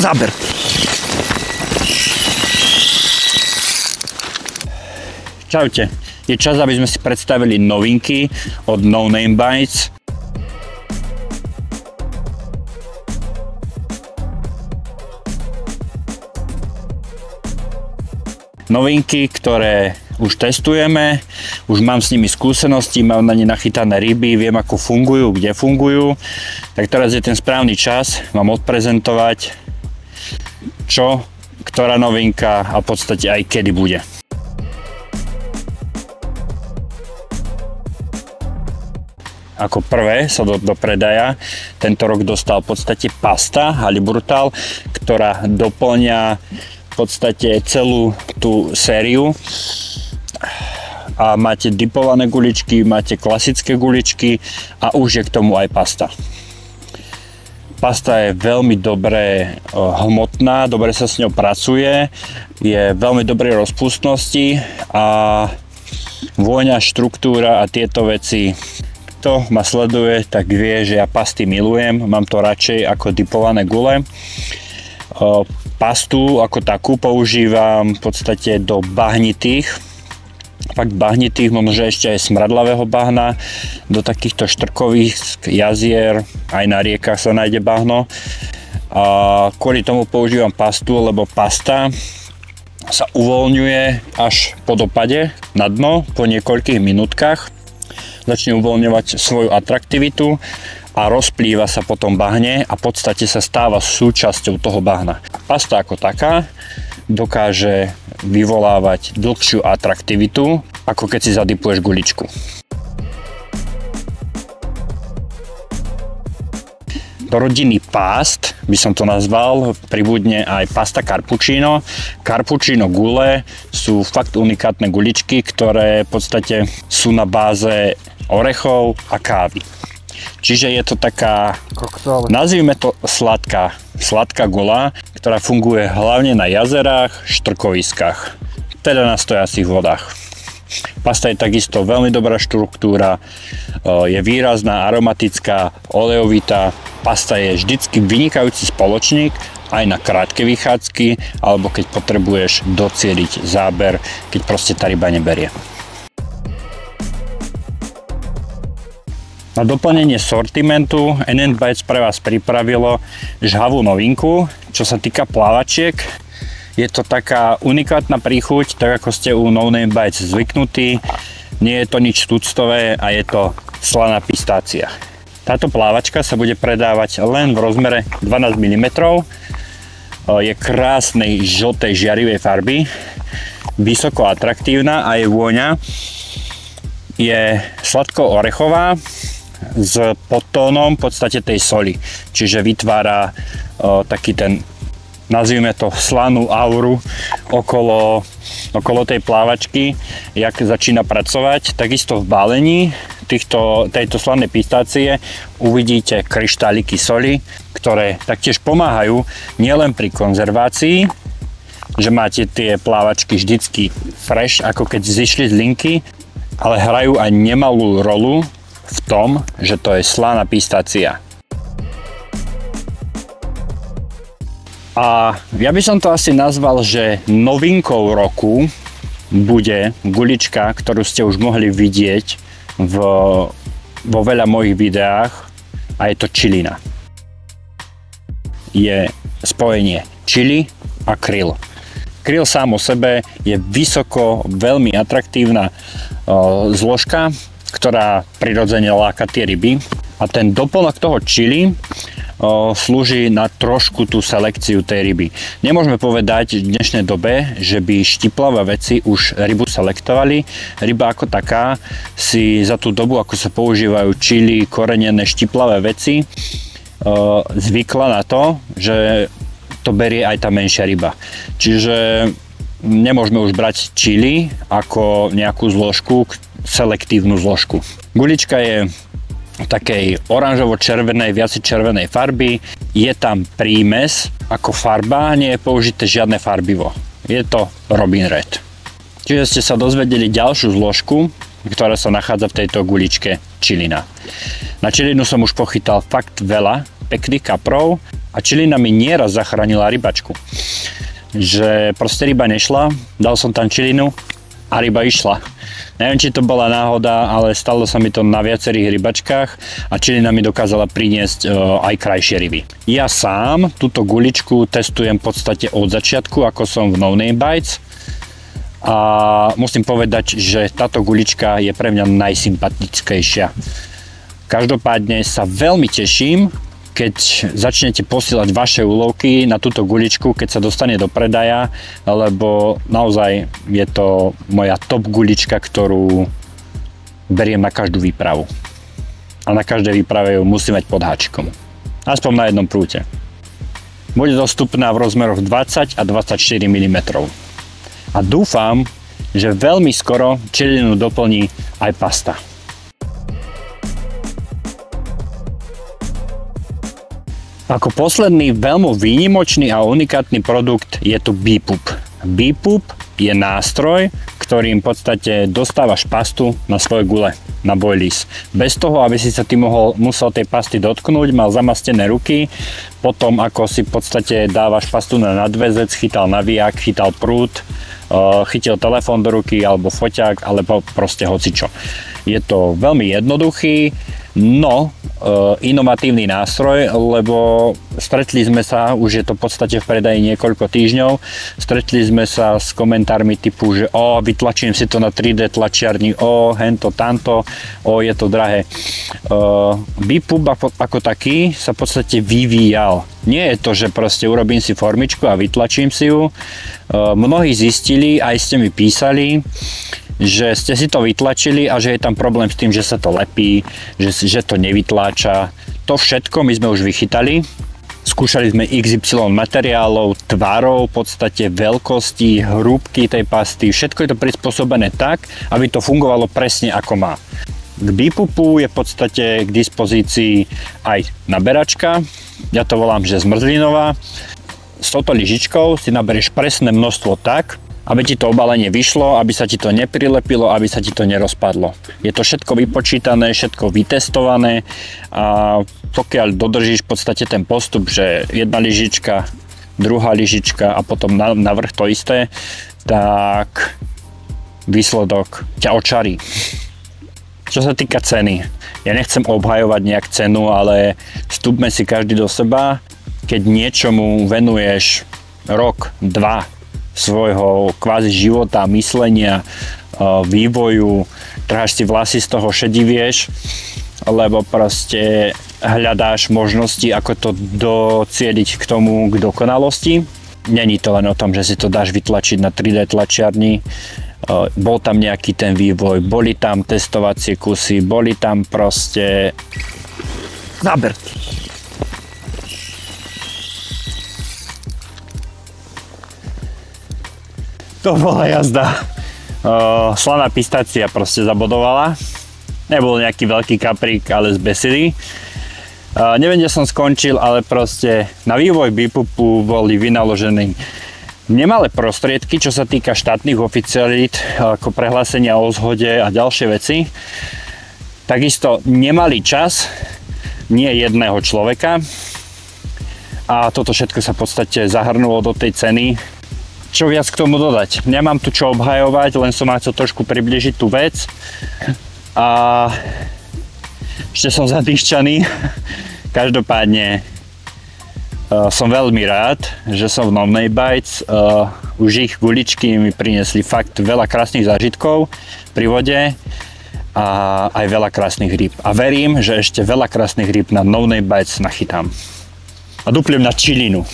záber. Čaute, je čas, aby sme si predstavili novinky od No Name Bites. Novinky, ktoré už testujeme, už mám s nimi skúsenosti, mám na ne nachytané ryby, viem ako fungujú, kde fungujú. Tak teraz je ten správny čas vám odprezentovať, čo, ktorá novinka a v podstate aj kedy bude. Ako prvé sa do predaja tento rok dostal v podstate pasta Haliburtal, ktorá doplňa v podstate celú tú sériu. A máte dipované guličky, máte klasické guličky a už je k tomu aj pasta. Pasta je veľmi dobre hmotná, dobre sa s ňou pracuje, je veľmi dobrej rozpustnosti a vôňa, štruktúra a tieto veci. Kto ma sleduje, tak vie, že ja pasty milujem, mám to radšej ako dipované gule. Pastu ako takú používam v podstate do bahnitých, fakt bahnitých, možno ešte aj smradlavého bahna, do takýchto štrkových jazier, aj na riekach sa nájde bahno. A kvôli tomu používam pastu, lebo pasta sa uvoľňuje až po dopade na dno po niekoľkých minútkach. Začne uvoľňovať svoju atraktivitu a rozplýva sa po tom bahne a v podstate sa stáva súčasťou toho bahna. Pasta ako taká dokáže vyvolávať dlhšiu atraktivitu, ako keď si zadipuješ guličku. Do rodiny pást, by som to nazval, pribudne aj pasta Carpuccino. Carpuccino gule sú fakt unikátne guličky, ktoré v podstate sú na báze orechov a kávy. Čiže je to taká, nazvime to sladká gula, ktorá funguje hlavne na jazerách, štrkoviskách, teda na stojacích vodách. Pasta je takisto veľmi dobrá štruktúra, je výrazná, aromatická, olejovitá. Pasta je vždycky vynikajúci spoločník aj na krátke vychádzky, alebo keď potrebuješ docieliť záber, keď proste tá ryba neberie. Na doplnenie sortimentu NN Bites pre vás pripravilo žhavú novinku, čo sa týka plávačiek. Je to taká unikátna príchuť, tak ako ste u No Name Bites zvyknutí. Nie je to nič tuctové a je to slaná pistácia. Táto plávačka sa bude predávať len v rozmere 12 mm. Je krásnej žltej žiarivej farby, vysoko atraktívna a jej vôňa je sladko-orechová s podtónom v podstate tej soli. Čiže vytvára taký ten, nazvime to, slanú auru okolo tej plávačky, jak začína pracovať. Takisto v balení tejto slanej pistácie uvidíte kryštáliky soli, ktoré taktiež pomáhajú nielen pri konzervácii, že máte tie plávačky vždycky fresh, ako keď zišli z linky, ale hrajú aj nemalú rolu v tom, že to je slaná pistácia. A ja by som to asi nazval, že novinkou roku bude gulička, ktorú ste už mohli vidieť vo veľa mojich videách, a je to čilina. Je spojenie chili a krill. Krill sám o sebe je vysoko, veľmi atraktívna zložka, ktorá prirodzene láka tie ryby. A ten doplnok toho chili slúži na trošku tú selekciu tej ryby. Nemôžeme povedať v dnešnej dobe, že by štiplavé veci už rybu selektovali. Ryba ako taká si za tú dobu, ako sa používajú chili, korenené štiplavé veci, zvykla na to, že to berie aj tá menšia ryba. Čiže nemôžeme už brať chili ako nejakú zložku, selektívnu zložku. Gulička je takej oranžovo-červenej, viac červenej farby. Je tam prímes ako farba, nie je použité žiadne farbivo. Je to Robin Red. Čiže ste sa dozvedeli ďalšiu zložku, ktorá sa nachádza v tejto guličke čilina. Na čilinu som už pochytal fakt veľa pekných kaprov A čilina mi nieraz zachránila rybačku. Že proste ryba nešla, dal som tam čilinu a ryba išla. Neviem, či to bola náhoda, ale stalo sa mi to na viacerých rybačkách a čilina mi dokázala priniesť aj krajšie ryby. Ja sám túto guličku testujem v podstate od začiatku, ako som v No Name Bites. A musím povedať, že táto gulička je pre mňa najsympatickejšia. Každopádne sa veľmi teším, keď začnete posielať vaše úlovky na túto guličku, keď sa dostane do predaja, lebo naozaj je to moja top gulička, ktorú beriem na každú výpravu. A na každej výprave ju musím mať pod háčikom. Aspoň na jednom prúte. Bude dostupná v rozmeroch 20 a 24 mm. A dúfam, že veľmi skoro čilinu doplní aj pasta. Ako posledný veľmi výnimočný a unikátny produkt je tu Beepoop. Beepoop je nástroj, ktorým v podstate dostávaš pastu na svoje gule, na boilies. Bez toho, aby si sa ty musel tej pasty dotknúť, mal zamastené ruky, potom ako si v podstate dávaš pastu na nadväzec, chytal naviják, chytal prúd, chytil telefón do ruky alebo foťák, alebo proste hocičo. Je to veľmi jednoduchý, no inovatívny nástroj, lebo stretli sme sa, už je to v podstate v predaji niekoľko týždňov, stretli sme sa s komentármi typu, že vytlačím si to na 3D tlačiarni, hento, tamto, je to drahé. Beepoop ako taký sa v podstate vyvíjal. Nie je to, že proste urobím si formičku a vytlačím si ju. Mnohí zistili, aj ste mi písali, že ste si to vytlačili a že je tam problém s tým, že sa to lepí, že to nevytláča. To všetko my sme už vychytali. Skúšali sme XY materiálov, tvarov, v podstate veľkosti, hrúbky tej pasty. Všetko je to prispôsobené tak, aby to fungovalo presne ako má. K Beepoopu je v podstate k dispozícii aj naberačka. Ja to volám, že zmrzlinová. S touto lyžičkou si naberieš presné množstvo tak, aby ti to obalenie vyšlo, aby sa ti to neprilepilo, aby sa ti to nerozpadlo. Je to všetko vypočítané, všetko vytestované a pokiaľ dodržíš v podstate ten postup, že jedna lyžička, druhá lyžička a potom navrch to isté, tak výsledok ťa očarí. Čo sa týka ceny, ja nechcem obhajovať nejak cenu, ale vstúpme si každý do seba. Keď niečomu venuješ rok, dva svojho kvázi života, myslenia, vývoju, trháš si vlasy, z toho šedivieš, lebo proste hľadáš možnosti, ako to docieliť k tomu, k dokonalosti. Není to len o tom, že si to dáš vytlačiť na 3D tlačiarni. Bol tam nejaký ten vývoj, boli tam testovacie kusy, boli tam proste... Zaber! To bola jazda. Slaná pistácia proste zabodovala. Nebol nejaký veľký kaprík, ale zbesili. Neviem, kde som skončil, ale proste na vývoj Beepoopu boli vynaložené nemalé prostriedky, čo sa týka štátnych oficialít, ako prehlásenia o zhode a ďalšie veci. Takisto nemalý čas, nie jedného človeka. A toto všetko sa v podstate zahrnulo do tej ceny. Čo viac k tomu dodať? Nemám tu čo obhajovať, len som chcel trošku približiť tú vec. A ešte som zadýšťaný. Každopádne som veľmi rád, že som v No Name Bites. Už ich guličky mi priniesli fakt veľa krásnych zážitkov pri vode a aj veľa krásnych rýb. A verím, že ešte veľa krásnych rýb na No Name Bites nachytám. A dupliem na čilinu.